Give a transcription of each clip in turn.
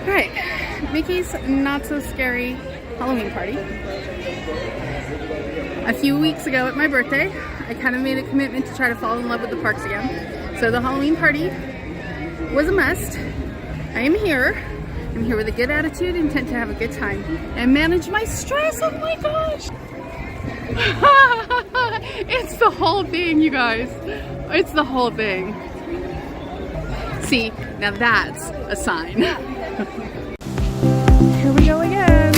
Alright, Mickey's Not So Scary Halloween Party. A few weeks ago at my birthday, I kind of made a commitment to try to fall in love with the parks again. So the Halloween party was a must. I am here. I'm here with a good attitude, intent to have a good time and manage my stress. Oh my gosh! It's the whole thing, you guys. It's the whole thing. See, now that's a sign. Here we go again.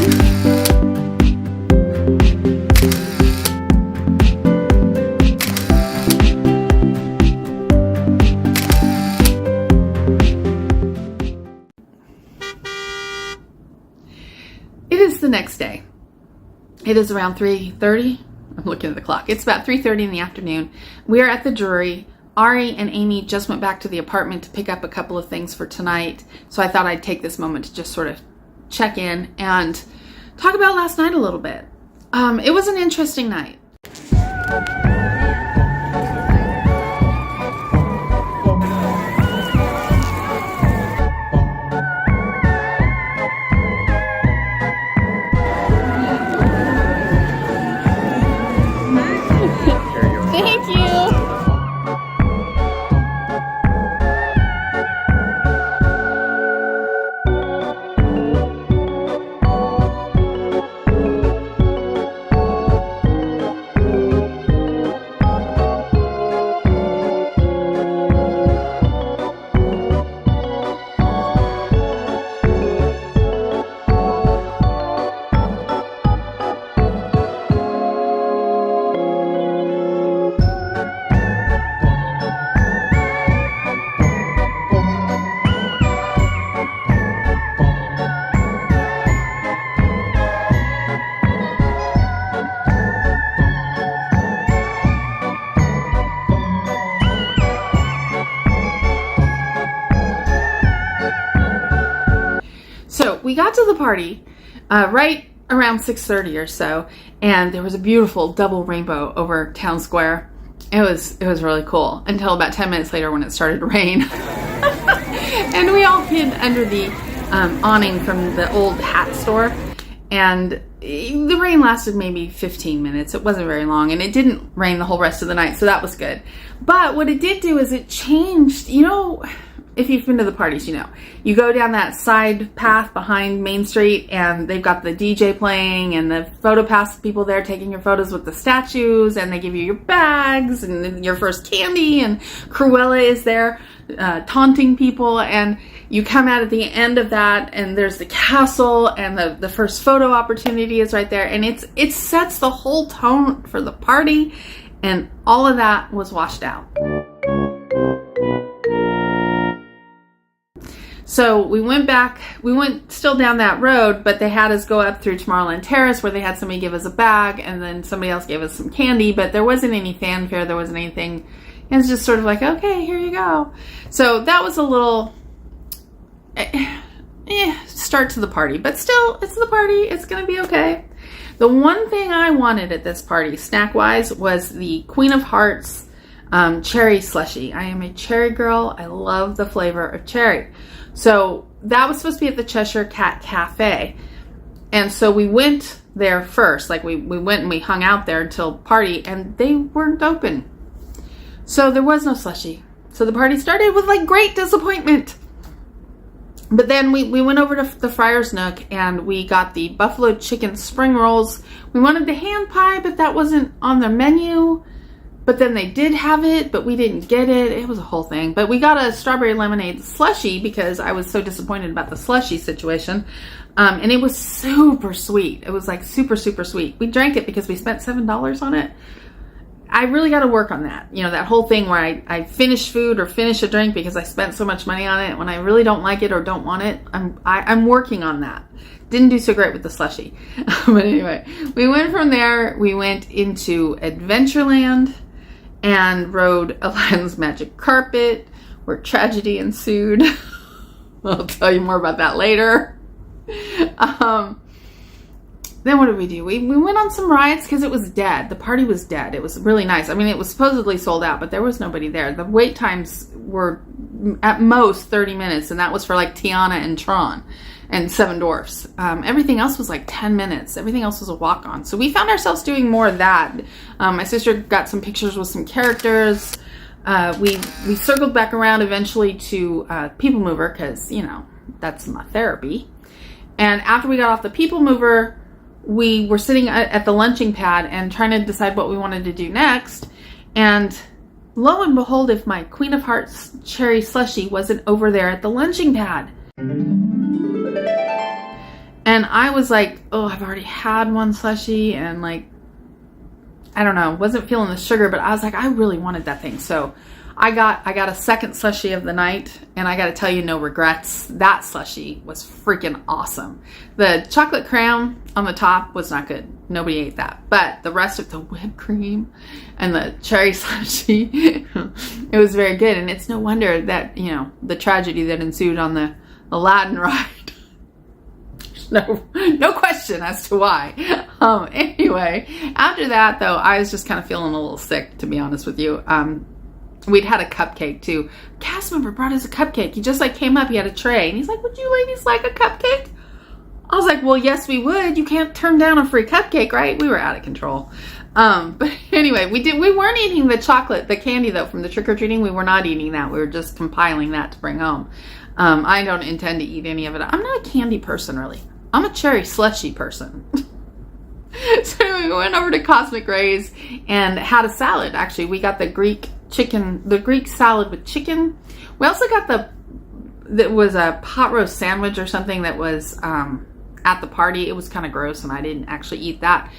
It is the next day. It is around 3:30. I'm looking at the clock. It's about 3:30 in the afternoon. We are at the Drury. Ari and Amy just went back to the apartment to pick up a couple of things for tonight. So I thought I'd take this moment to just sort of check in and talk about last night a little bit. It was an interesting night. Thank you. So we got to the party right around 6:30 or so, and there was a beautiful double rainbow over town square. It was really cool until about 10 minutes later when it started to rain. And we all hid under the awning from the old hat store, and the rain lasted maybe 15 minutes. It wasn't very long, and it didn't rain the whole rest of the night, so that was good. But what it did do is it changed, you know, if you've been to the parties, you know, you go down that side path behind Main Street and they've got the DJ playing and the photo pass people there taking your photos with the statues, and they give you your bags and your first candy, and Cruella is there taunting people, and you come out at the end of that and there's the castle and the first photo opportunity is right there, and it sets the whole tone for the party, and all of that was washed out. So we went still down that road, but they had us go up through Tomorrowland Terrace where they had somebody give us a bag and then somebody else gave us some candy, but there wasn't any fanfare, there wasn't anything. It was just sort of like, okay, here you go. So that was a little start to the party, but still, it's the party, it's going to be okay. The one thing I wanted at this party, snack-wise, was the Queen of Hearts cherry slushie. I am a cherry girl. I love the flavor of cherry. So that was supposed to be at the Cheshire Cat Cafe. And so we went there first. Like we went and we hung out there until party, and they weren't open. So there was no slushie. So the party started with like great disappointment. But then we went over to the Friar's Nook and we got the buffalo chicken spring rolls. We wanted the hand pie, but that wasn't on their menu. But then they did have it, but we didn't get it. It was a whole thing. But we got a strawberry lemonade slushie because I was so disappointed about the slushie situation. And it was super sweet. It was like super, super sweet. We drank it because we spent $7 on it. I really got to work on that. You know, that whole thing where I finish food or finish a drink because I spent so much money on it. When I really don't like it or don't want it, I'm working on that. Didn't do so great with the slushie. But anyway, we went from there. We went into Adventureland and rode Aladdin's Magic Carpet, where tragedy ensued. I'll tell you more about that later. Then what did we do? We went on some rides because it was dead. The party was dead. It was really nice. I mean, it was supposedly sold out, but there was nobody there. The wait times were at most 30 minutes, and that was for like Tiana and Tron and Seven Dwarfs. Everything else was like 10 minutes. Everything else was a walk-on. So we found ourselves doing more of that. My sister got some pictures with some characters. We circled back around eventually to People Mover because, you know, that's my therapy. And after we got off the People Mover, we were sitting at the lunching pad and trying to decide what we wanted to do next. And lo and behold, if my Queen of Hearts cherry slushie wasn't over there at the lunching pad. And I was like, oh, I've already had one slushie, and like, I don't know, wasn't feeling the sugar, but I was like, I really wanted that thing. So I got a second slushie of the night, and I got to tell you, no regrets. That slushie was freaking awesome. The chocolate crayon on the top was not good. Nobody ate that. But the rest of the whipped cream and the cherry slushie, it was very good. And it's no wonder that, you know, the tragedy that ensued on the Aladdin ride. No question as to why. Anyway, after that, though, I was just kind of feeling a little sick, to be honest with you. We'd had a cupcake too. A cast member brought us a cupcake. He just like came up, he had a tray, and he's like, would you ladies like a cupcake? I was like, well, yes, we would. You can't turn down a free cupcake, right? We were out of control. But anyway, we weren't eating the chocolate, the candy though, from the trick-or-treating. We were not eating that. We were just compiling that to bring home. I don't intend to eat any of it. I'm not a candy person, really. I'm a cherry slushie person. So anyway, we went over to Cosmic Rays and had a salad. Actually, we got the Greek salad with chicken. We also got that was a pot roast sandwich or something that was at the party. It was kind of gross, and I didn't actually eat that.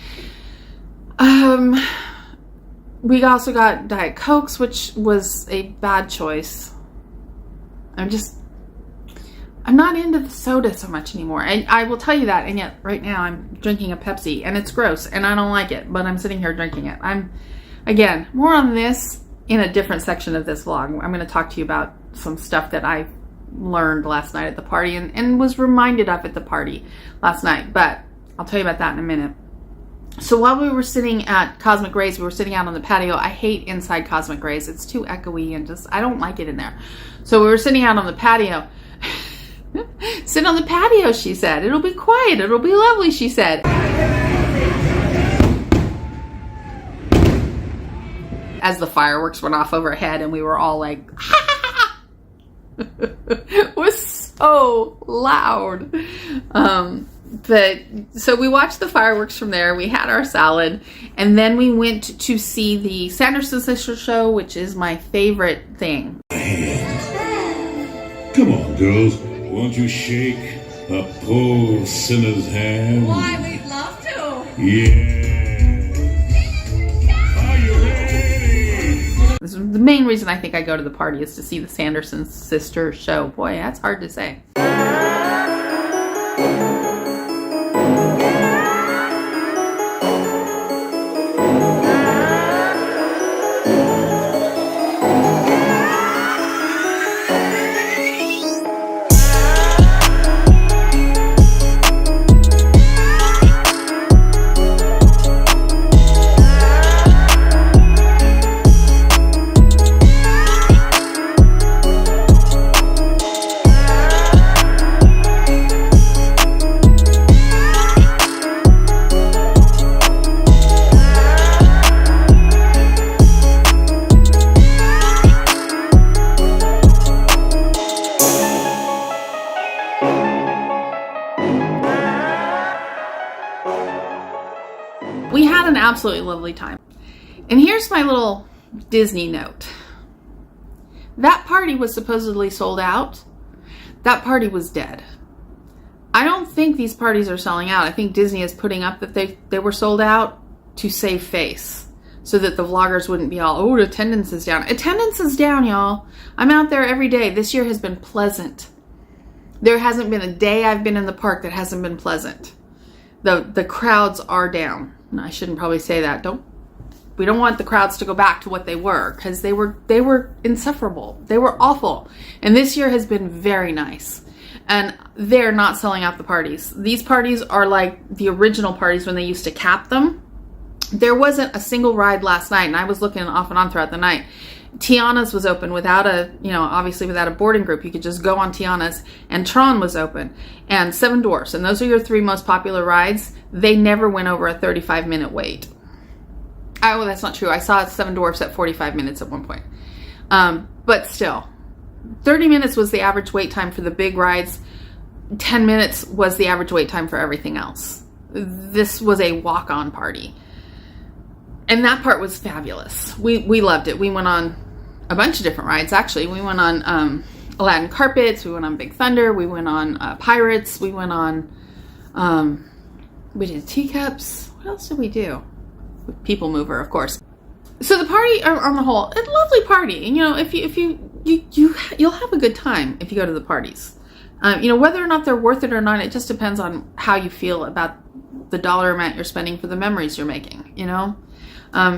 We also got Diet Cokes, which was a bad choice. I'm not into the soda so much anymore. And I will tell you that, and yet right now I'm drinking a Pepsi, and it's gross, and I don't like it, but I'm sitting here drinking it. Again, more on this in a different section of this vlog. I'm going to talk to you about some stuff that I learned last night at the party and was reminded of at the party last night, but I'll tell you about that in a minute. So while we were sitting at Cosmic Rays, we were sitting out on the patio. I hate inside Cosmic Rays. It's too echoey and I don't like it in there. So we were sitting out on the patio. Sit on the patio, she said. It'll be quiet. It'll be lovely, she said. As the fireworks went off overhead and we were all like, it was so loud. But so we watched the fireworks from there. We had our salad, and then we went to see the Sanderson Sisters show, which is my favorite thing. Come on, girls. Won't you shake a poor sinner's hand? Why, we'd love to. Yeah. Are you ready? This is the main reason I think I go to the party, is to see the Sanderson Sisters show. Boy, that's hard to say. We had an absolutely lovely time. And here's my little Disney note. That party was supposedly sold out. That party was dead. I don't think these parties are selling out. I think Disney is putting up that they were sold out to save face, so that the vloggers wouldn't be all, oh, attendance is down. Attendance is down, y'all. I'm out there every day. This year has been pleasant. There hasn't been a day I've been in the park that hasn't been pleasant. The crowds are down. I shouldn't probably say that. We don't want the crowds to go back to what they were, because they were insufferable. They were awful. And this year has been very nice. And they're not selling out the parties. These parties are like the original parties when they used to cap them. There wasn't a single ride last night, and I was looking off and on throughout the night, Tiana's was open without obviously without a boarding group. You could just go on Tiana's, and Tron was open, and Seven Dwarfs. And those are your 3 most popular rides. They never went over a 35-minute wait. Oh, that's not true. I saw Seven Dwarfs at 45 minutes at one point. But still, 30 minutes was the average wait time for the big rides. 10 minutes was the average wait time for everything else. This was a walk-on party. And that part was fabulous. We loved it. We went on a bunch of different rides, actually. We went on Aladdin Carpets. We went on Big Thunder. We went on Pirates. We went on... we did Teacups. What else did we do? People Mover, of course. So the party, on the whole, a lovely party. And, you'll have a good time if you go to the parties. Whether or not they're worth it or not, it just depends on how you feel about the dollar amount you're spending for the memories you're making,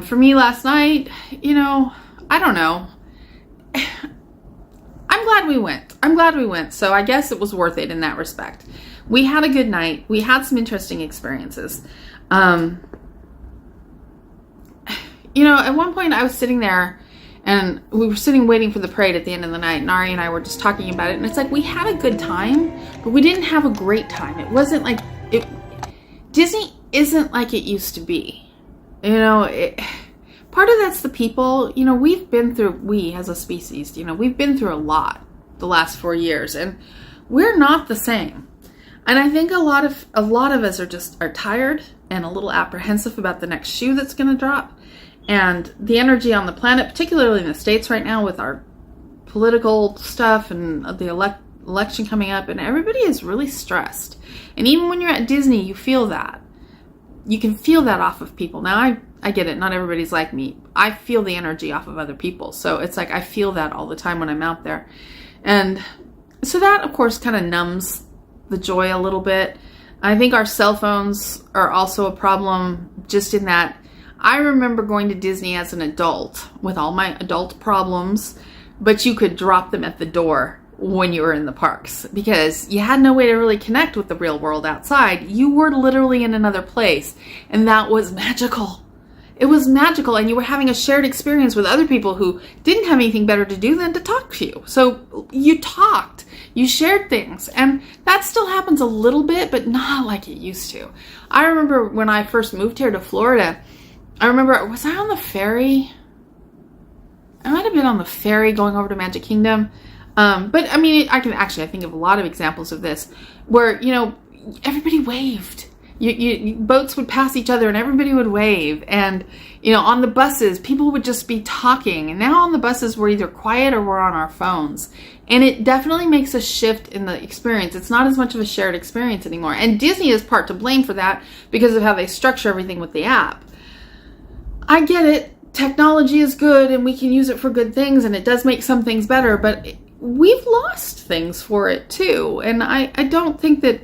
For me last night, I don't know. I'm glad we went. So I guess it was worth it in that respect. We had a good night. We had some interesting experiences. At one point I was sitting there and we were sitting waiting for the parade at the end of the night, and Ari and I were just talking about it, and it's like we had a good time, but we didn't have a great time. It wasn't like it. Disney isn't like it used to be. Part of that's the people. We as a species, we've been through a lot the last 4 years, and we're not the same. And I think a lot of us are tired and a little apprehensive about the next shoe that's going to drop. And the energy on the planet, particularly in the States right now with our political stuff and the election coming up, and everybody is really stressed. And even when you're at Disney, you feel that. You can feel that off of people. Now, I get it. Not everybody's like me. I feel the energy off of other people. So it's like I feel that all the time when I'm out there. And so that, of course, kind of numbs the joy a little bit. I think our cell phones are also a problem, just in that I remember going to Disney as an adult with all my adult problems, but you could drop them at the door when you were in the parks because you had no way to really connect with the real world outside. You were literally in another place, and that was magical. It was magical, and you were having a shared experience with other people who didn't have anything better to do than to talk to you. So you talked, you shared things, and that still happens a little bit, but not like it used to. I remember when I first moved here to Florida, was I on the ferry? I might have been on the ferry going over to Magic Kingdom. But I mean, I think of a lot of examples of this where, everybody waved. Boats would pass each other and everybody would wave. And, on the buses, people would just be talking. And now on the buses, we're either quiet or we're on our phones. And it definitely makes a shift in the experience. It's not as much of a shared experience anymore. And Disney is part to blame for that because of how they structure everything with the app. I get it. Technology is good and we can use it for good things, and it does make some things better, but we've lost things for it too. And I don't think on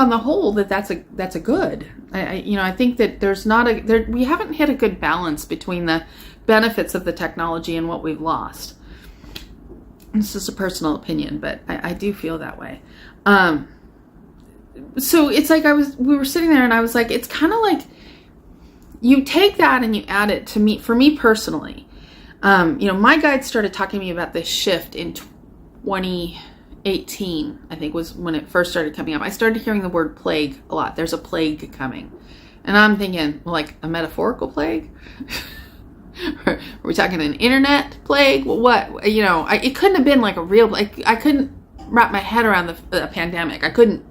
the whole that's a good. I think that we haven't hit a good balance between the benefits of the technology and what we've lost. It's just a personal opinion, but I do feel that way. So it's like we were sitting there and I was like, it's kind of like, you take that and you add it to me, for me personally. My guide started talking to me about this shift in 2018, I think was when it first started coming up. I started hearing the word plague a lot. There's a plague coming. And I'm thinking, well, like a metaphorical plague? Are we talking an internet plague? Well, what? It couldn't have been like a real, I couldn't wrap my head around the pandemic. I couldn't.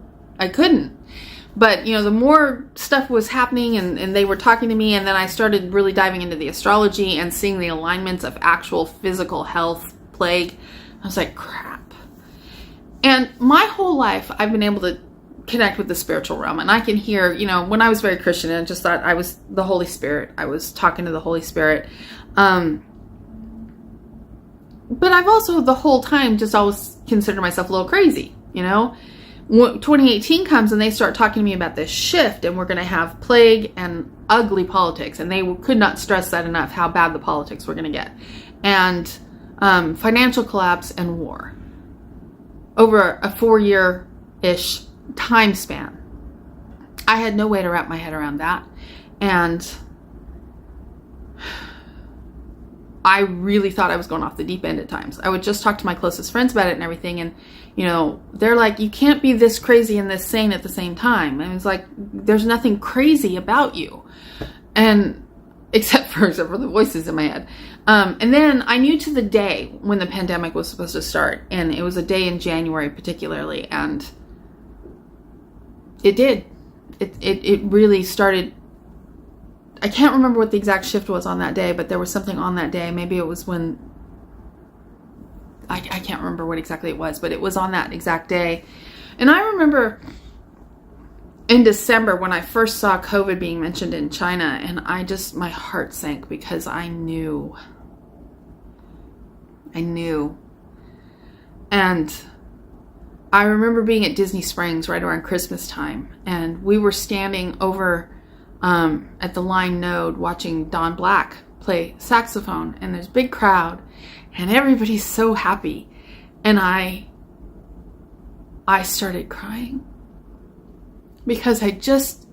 But, the more stuff was happening and they were talking to me, and then I started really diving into the astrology and seeing the alignments of actual physical health plague, I was like, crap. And my whole life, I've been able to connect with the spiritual realm. And I can hear, when I was very Christian and just thought I was the Holy Spirit, I was talking to the Holy Spirit. But I've also the whole time just always considered myself a little crazy, 2018 comes and they start talking to me about this shift, and we're going to have plague and ugly politics, and they could not stress that enough, how bad the politics were going to get, and financial collapse and war over a 4-year-ish time span. I had no way to wrap my head around that, and I really thought I was going off the deep end at times. I would just talk to my closest friends about it and everything, and they're like, you can't be this crazy and this sane at the same time. And it's like, there's nothing crazy about you, and except for the voices in my head. And then I knew to the day when the pandemic was supposed to start, and it was a day in January particularly, and it did. It really started. I can't remember what the exact shift was on that day, but there was something on that day. Maybe it was when, I can't remember what exactly it was, but it was on that exact day. And I remember in December when I first saw COVID being mentioned in China, and my heart sank because I knew. And I remember being at Disney Springs right around Christmas time, and we were standing over at the Line Node watching Don Black play saxophone, and there's a big crowd and everybody's so happy, and I started crying because I just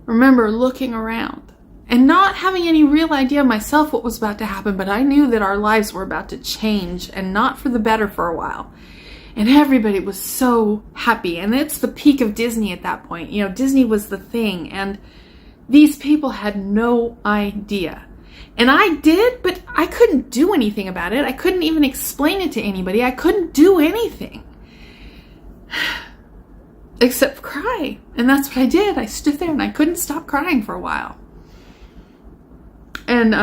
remember looking around and not having any real idea myself what was about to happen, but I knew that our lives were about to change, and not for the better for a while. And everybody was so happy, and it's the peak of Disney at that point. Disney was the thing, and these people had no idea. And I did, but I couldn't do anything about it. I couldn't even explain it to anybody. I couldn't do anything except cry. And that's what I did. I stood there and I couldn't stop crying for a while. And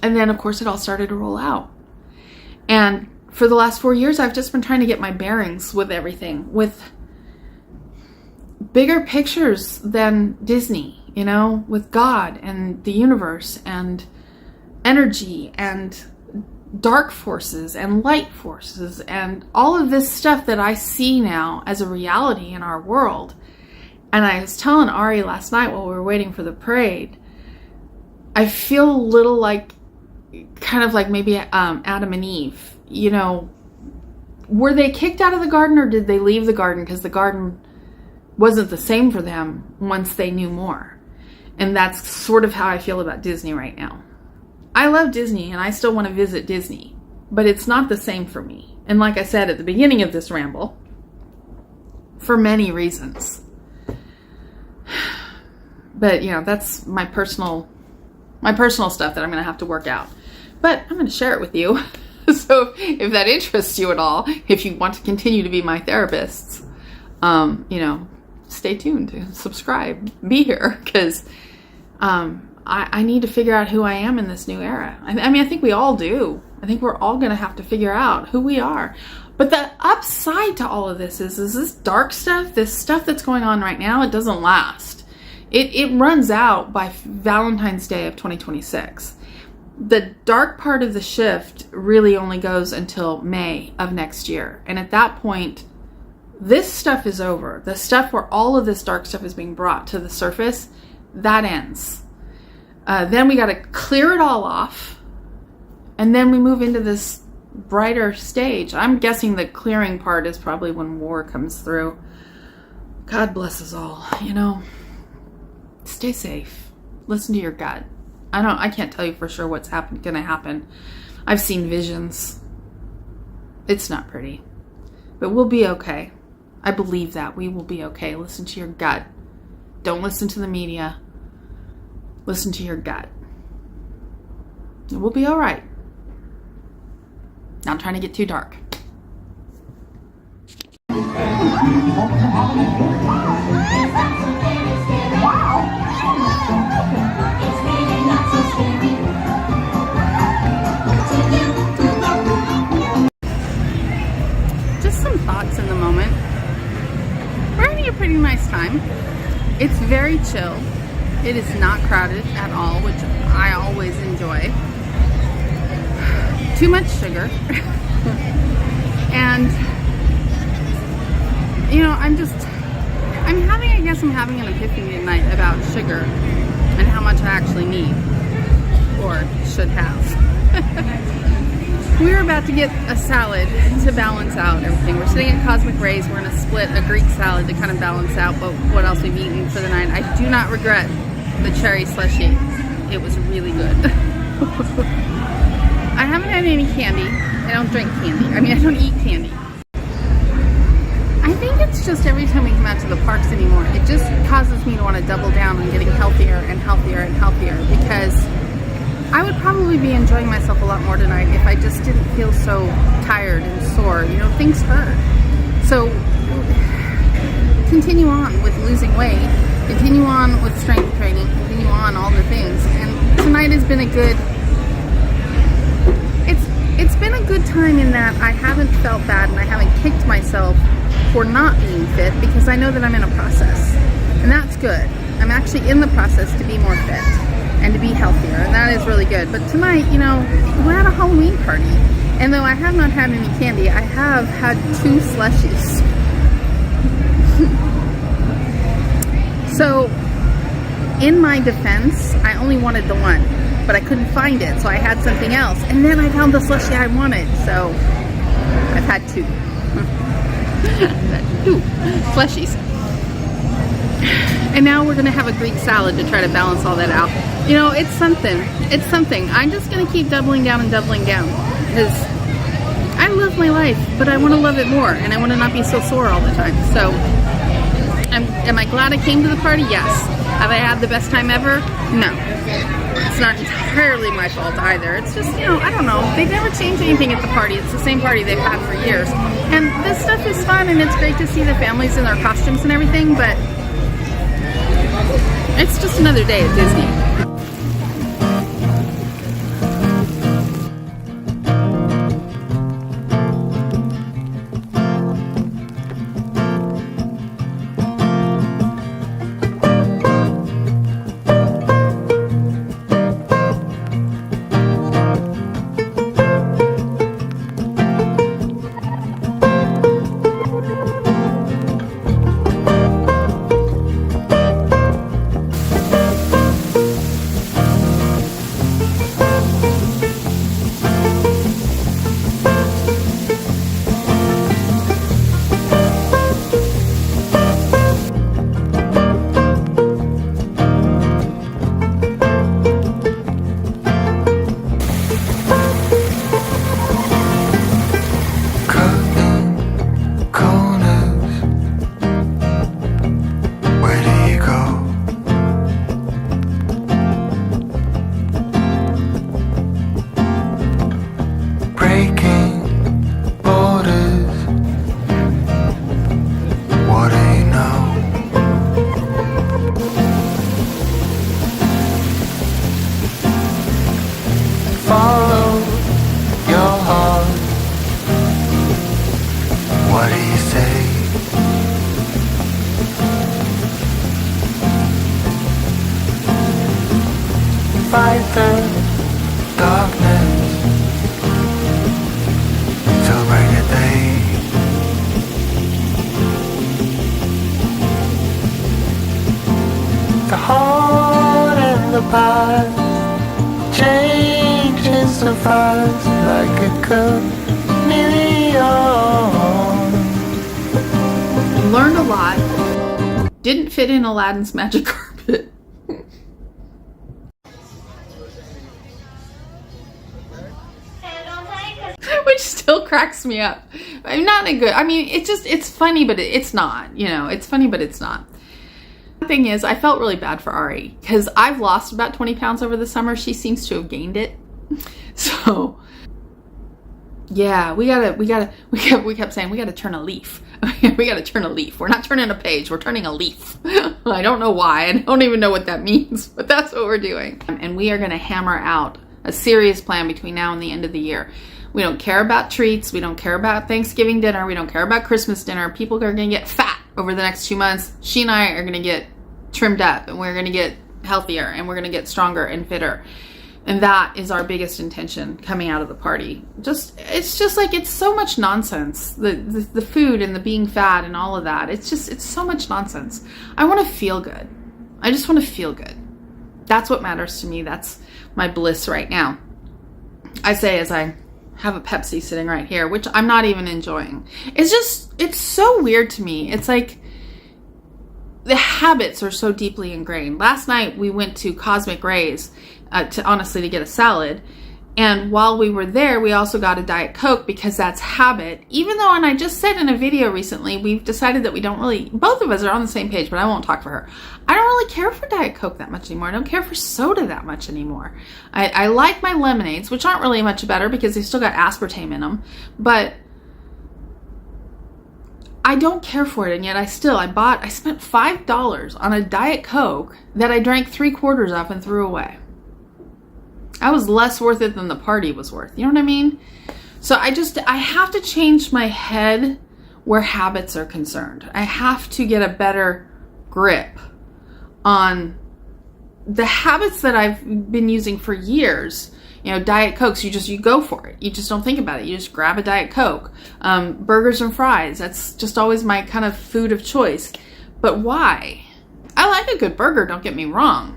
then, of course, it all started to roll out. And for the last 4 years, I've just been trying to get my bearings with everything, with bigger pictures than Disney, with God and the universe and energy and dark forces and light forces and all of this stuff that I see now as a reality in our world. And I was telling Ari last night while we were waiting for the parade, I feel a little like, kind of like maybe Adam and Eve, were they kicked out of the garden, or did they leave the garden because the garden wasn't the same for them once they knew more? And that's sort of how I feel about Disney right now. I love Disney and I still want to visit Disney, but it's not the same for me. And like I said at the beginning of this ramble, for many reasons. But, that's my personal stuff that I'm going to have to work out. But I'm going to share it with you. So if that interests you at all, if you want to continue to be my therapists, stay tuned, subscribe, be here, because I need to figure out who I am in this new era. I think we all do. I think we're all going to have to figure out who we are. But the upside to all of this is this dark stuff, this stuff that's going on right now, it doesn't last. It runs out by Valentine's Day of 2026. The dark part of the shift really only goes until May of next year. And at that point, this stuff is over. The stuff where all of this dark stuff is being brought to the surface, that ends. Then we got to clear it all off. And then we move into this brighter stage. I'm guessing the clearing part is probably when war comes through. God bless us all, Stay safe. Listen to your gut. I can't tell you for sure what's going to happen. I've seen visions. It's not pretty. But we'll be okay. I believe that. We will be okay. Listen to your gut. Don't listen to the media. Listen to your gut. And we'll be all right. Not trying to get too dark. Just some thoughts in the moment. We're having a pretty nice time. It's very chill. It is not crowded at all, which I always enjoy. Too much sugar. And I'm having an epiphany tonight about sugar and how much I actually need, or should have. We're about to get a salad to balance out everything. We're sitting at Cosmic Rays. We're going to split a Greek salad to kind of balance out what else we've eaten for the night. I do not regret the cherry slushy. It was really good. I haven't had any candy. I don't drink candy. I mean, I don't eat candy. I think it's just every time we come out to the parks anymore, it just causes me to want to double down on getting healthier and healthier and healthier, because I would probably be enjoying myself a lot more tonight if I just didn't feel so tired and sore. You know, things hurt. So continue on with losing weight, continue on with strength training, continue on all the things. And tonight has been a good, it's been a good time in that I haven't felt bad and I haven't kicked myself for not being fit, because I know that I'm in a process, and that's good. I'm actually in the process to be more fit and to be healthier, and that is really good. But tonight, you know, we're at a Halloween party, and though I have not had any candy, I have had 2 slushies. So in my defense, I only wanted the one, but I couldn't find it, so I had something else, and then I found the slushie I wanted, so I've had 2. 2 slushies. And now we're gonna have a Greek salad to try to balance all that out. You know, it's something. It's something. I'm just gonna keep doubling down and doubling down, because I love my life, but I want to love it more, and I want to not be so sore all the time. So, am I glad I came to the party? Yes. Have I had the best time ever? No. It's not entirely my fault either. It's just, you know, I don't know. They've never changed anything at the party. It's the same party they've had for years. And this stuff is fun, and it's great to see the families in their costumes and everything, but it's just another day at Disney. Fight the darkness till break of day. The heart and the past changes so fast, like a chameleon. Learned a lot. Didn't fit in Aladdin's magic carpet. Which still cracks me up. I'm not in a good, I mean, it's funny, but it's not, you know, it's funny, but it's not. The thing is, I felt really bad for Ari, because I've lost about 20 pounds over the summer. She seems to have gained it. So yeah, we kept saying, we gotta turn a leaf. We gotta turn a leaf. We're not turning a page, we're turning a leaf. I don't know why, I don't even know what that means, but that's what we're doing. And we are gonna hammer out a serious plan between now and the end of the year. We don't care about treats. We don't care about Thanksgiving dinner. We don't care about Christmas dinner. People are going to get fat over the next 2 months. She and I are going to get trimmed up, and we're going to get healthier, and we're going to get stronger and fitter. And that is our biggest intention coming out of the party. It's just like, it's so much nonsense. The food and the being fat and all of that. It's so much nonsense. I want to feel good. I just want to feel good. That's what matters to me. That's my bliss right now. I say as I have a Pepsi sitting right here, which I'm not even enjoying. It's so weird to me. It's like, the habits are so deeply ingrained. Last night we went to Cosmic Rays to get a salad. And while we were there, we also got a Diet Coke because that's habit. Even though, and I just said in a video recently, we've decided that we don't really, both of us are on the same page, but I won't talk for her. I don't really care for Diet Coke that much anymore. I don't care for soda that much anymore. I like my lemonades, which aren't really much better because they still got aspartame in them. But I don't care for it, and yet I spent $5 on a Diet Coke that I drank 3/4 of and threw away. I was less worth it than the party was worth. You know what I mean? So I have to change my head where habits are concerned. I have to get a better grip on the habits that I've been using for years. You know, Diet Cokes, you go for it. You just don't think about it. You just grab a Diet Coke. Burgers and fries, that's just always my kind of food of choice. But why? I like a good burger, don't get me wrong.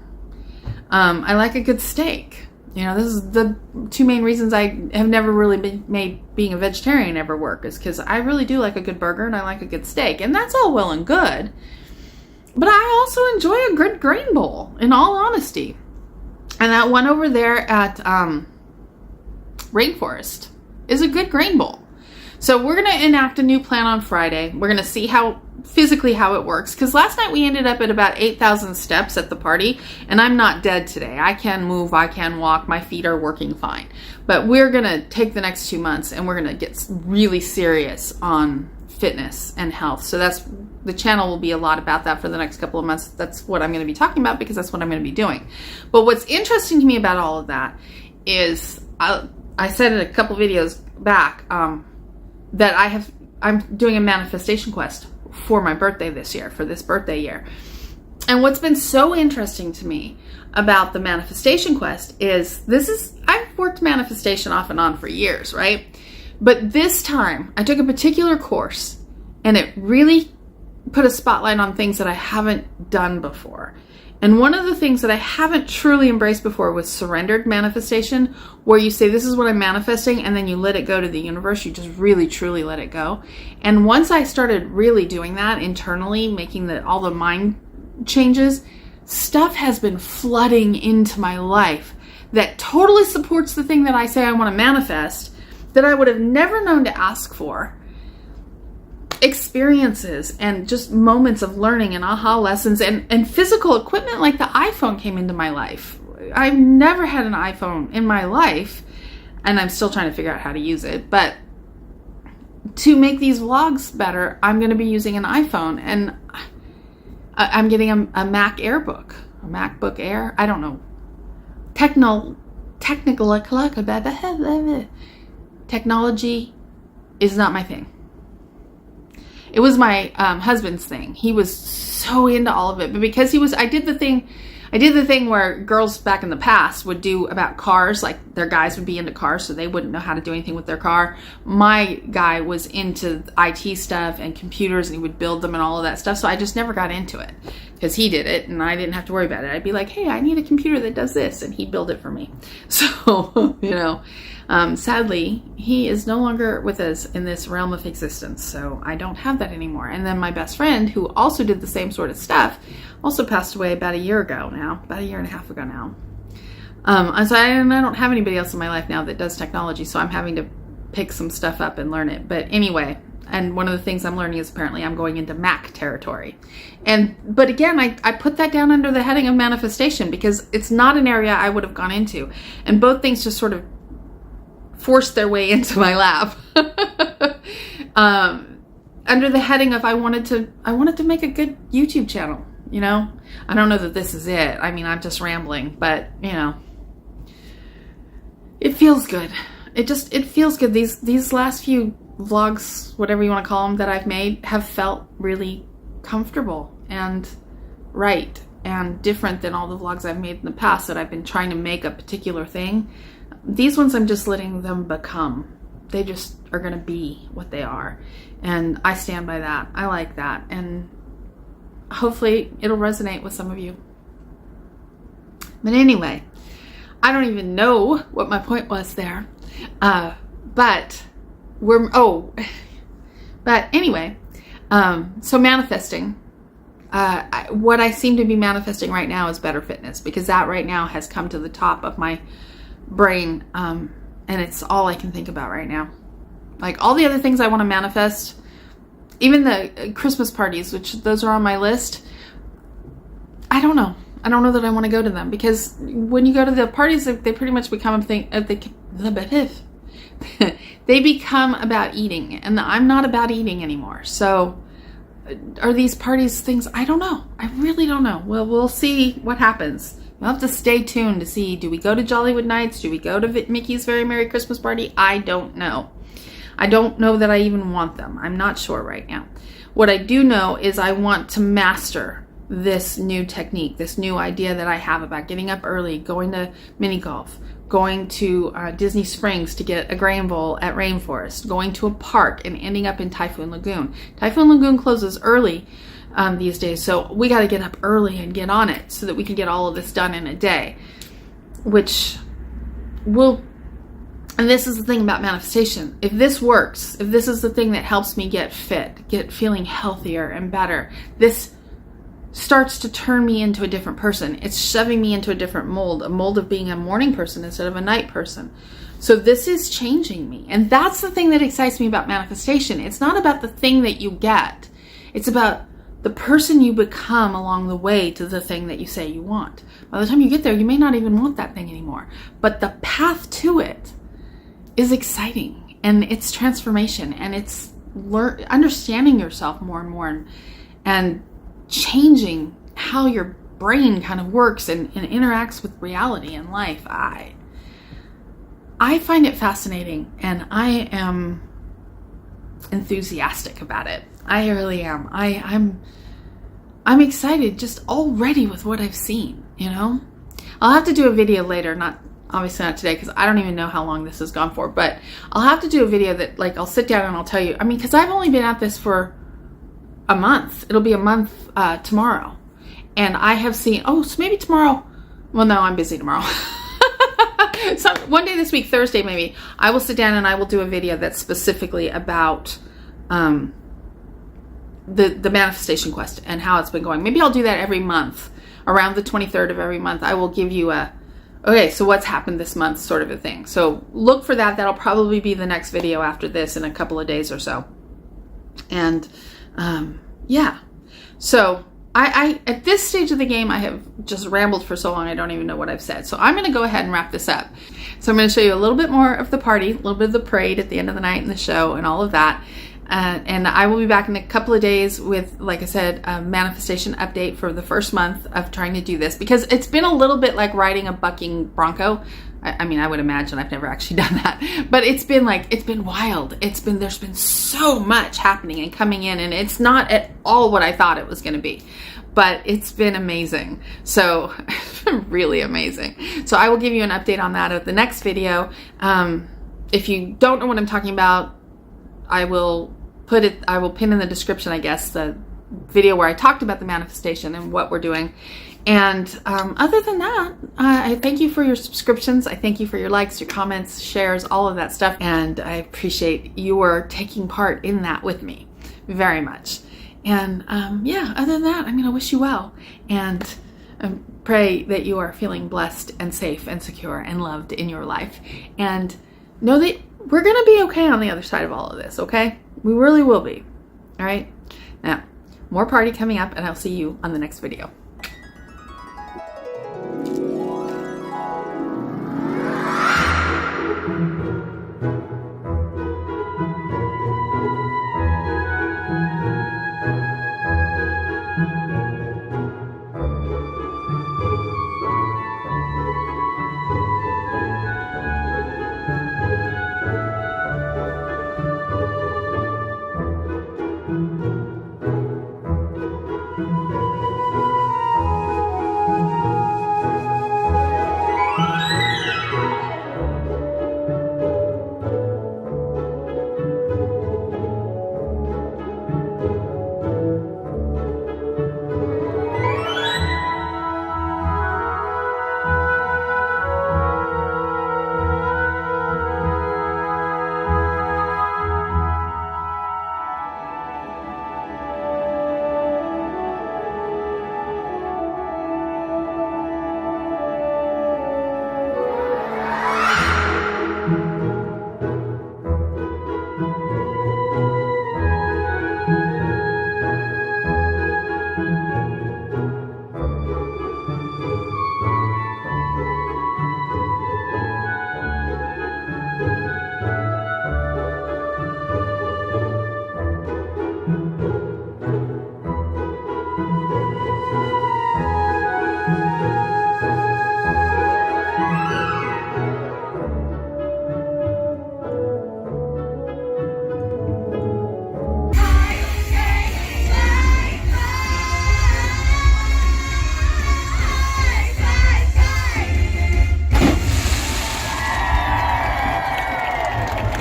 I like a good steak. You know, this is the two main reasons I have never really made being a vegetarian ever work, is because I really do like a good burger and I like a good steak. And that's all well and good. But I also enjoy a good grain bowl, in all honesty. And that one over there at Rainforest is a good grain bowl. So we're going to enact a new plan on Friday. We're going to see how it works. Because last night we ended up at about 8,000 steps at the party. And I'm not dead today. I can move. I can walk. My feet are working fine. But we're going to take the next 2 months and we're going to get really serious on fitness and health. So the channel will be a lot about that for the next couple of months. That's what I'm going to be talking about because that's what I'm going to be doing. But what's interesting to me about all of that is I said in a couple videos back that I'm doing a manifestation quest for my birthday this year, for this birthday year. And what's been so interesting to me about the manifestation quest is I've worked manifestation off and on for years, right? But this time I took a particular course and it really put a spotlight on things that I haven't done before. And one of the things that I haven't truly embraced before was surrendered manifestation, where you say, this is what I'm manifesting, and then you let it go to the universe. You just really, truly let it go. And once I started really doing that internally, making all the mind changes, stuff has been flooding into my life that totally supports the thing that I say I want to manifest, that I would have never known to ask for. Experiences and just moments of learning and aha lessons and physical equipment like the iPhone came into my life. I've never had an iPhone in my life, and I'm still trying to figure out how to use it. But to make these vlogs better, I'm going to be using an iPhone, and I'm getting a Mac Air book, a MacBook Air. I don't know. Technology is not my thing. It was my husband's thing. He was so into all of it, but because I did the thing where girls back in the past would do about cars, like their guys would be into cars, so they wouldn't know how to do anything with their car. My guy was into IT stuff and computers, and he would build them and all of that stuff. So I just never got into it because he did it, and I didn't have to worry about it. I'd be like, hey, I need a computer that does this, and he'd build it for me. So, you know. Sadly, he is no longer with us in this realm of existence, so I don't have that anymore. And then my best friend, who also did the same sort of stuff, also passed away about a year and a half ago now. So I don't have anybody else in my life now that does technology, so I'm having to pick some stuff up and learn it. But anyway, and one of the things I'm learning is apparently I'm going into Mac territory. But again, I put that down under the heading of manifestation because it's not an area I would have gone into. And both things just sort of forced their way into my lap under the heading of I wanted to make a good YouTube channel. You know, I don't know that this is it. I mean, I'm just rambling, but you know, it feels good. It feels good. These last few vlogs, whatever you want to call them, that I've made have felt really comfortable and right and different than all the vlogs I've made in the past that I've been trying to make a particular thing. These ones I'm just letting them become. They just are going to be what they are. And I stand by that. I like that. And hopefully it'll resonate with some of you. But anyway, I don't even know what my point was there. But anyway, so manifesting. what I seem to be manifesting right now is better fitness, because that right now has come to the top of my brain, and it's all I can think about right now. Like all the other things I want to manifest, even the Christmas parties, which those are on my list, I don't know. I don't know that I want to go to them, because when you go to the parties, they pretty much become a thing. They become about eating, and I'm not about eating anymore. So are these parties things? I don't know. I really don't know. Well, we'll see what happens. We'll have to stay tuned to see, do we go to Jollywood Nights? Do we go to Mickey's Very Merry Christmas Party? I don't know. I don't know that I even want them. I'm not sure right now. What I do know is I want to master this new technique, this new idea that I have about getting up early, going to mini golf, going to Disney Springs to get a grain bowl at Rainforest, going to a park and ending up in Typhoon Lagoon. Typhoon Lagoon closes early these days, so we got to get up early and get on it so that we can get all of this done in a day, which will, and this is the thing about manifestation. If this works, if this is the thing that helps me get fit, get feeling healthier and better, this starts to turn me into a different person. It's shoving me into a different mold, a mold of being a morning person instead of a night person. So this is changing me. And that's the thing that excites me about manifestation. It's not about the thing that you get. It's about the person you become along the way to the thing that you say you want. By the time you get there, you may not even want that thing anymore. But the path to it is exciting, and it's transformation, and it's understanding yourself more and more, and changing how your brain kind of works and interacts with reality and life. I find it fascinating, and I am enthusiastic about it. I really am. I'm excited just already with what I've seen, you know? I'll have to do a video later, obviously not today, because I don't even know how long this has gone for, but I'll have to do a video that, like, I'll sit down and I'll tell you, because I've only been at this for a month. It'll be a month tomorrow. And I have seen, so maybe tomorrow, well, no, I'm busy tomorrow. So one day this week, Thursday maybe, I will sit down and I will do a video that's specifically about the manifestation quest and how it's been going. Maybe I'll do that every month. Around the 23rd of every month, I will give you okay, so what's happened this month sort of a thing. So look for that. That'll probably be the next video after this in a couple of days or so. And yeah, so I at this stage of the game, I have just rambled for so long, I don't even know what I've said. So I'm going to go ahead and wrap this up. So I'm going to show you a little bit more of the party, a little bit of the parade at the end of the night and the show and all of that. And I will be back in a couple of days with, like I said, a manifestation update for the first month of trying to do this, because it's been a little bit like riding a bucking bronco. I would imagine, I've never actually done that, but it's been wild. There's been so much happening and coming in, and it's not at all what I thought it was going to be, but it's been amazing. So really amazing. So I will give you an update on that at the next video. If you don't know what I'm talking about, I will pin in the description, I guess, the video where I talked about the manifestation and what we're doing. And other than that, I thank you for your subscriptions. I thank you for your likes, your comments, shares, all of that stuff. And I appreciate your taking part in that with me very much. And yeah, other than that, I'm going to wish you well and pray that you are feeling blessed and safe and secure and loved in your life. And know that we're going to be okay on the other side of all of this, okay? We really will be. All right? Now, more party coming up, and I'll see you on the next video.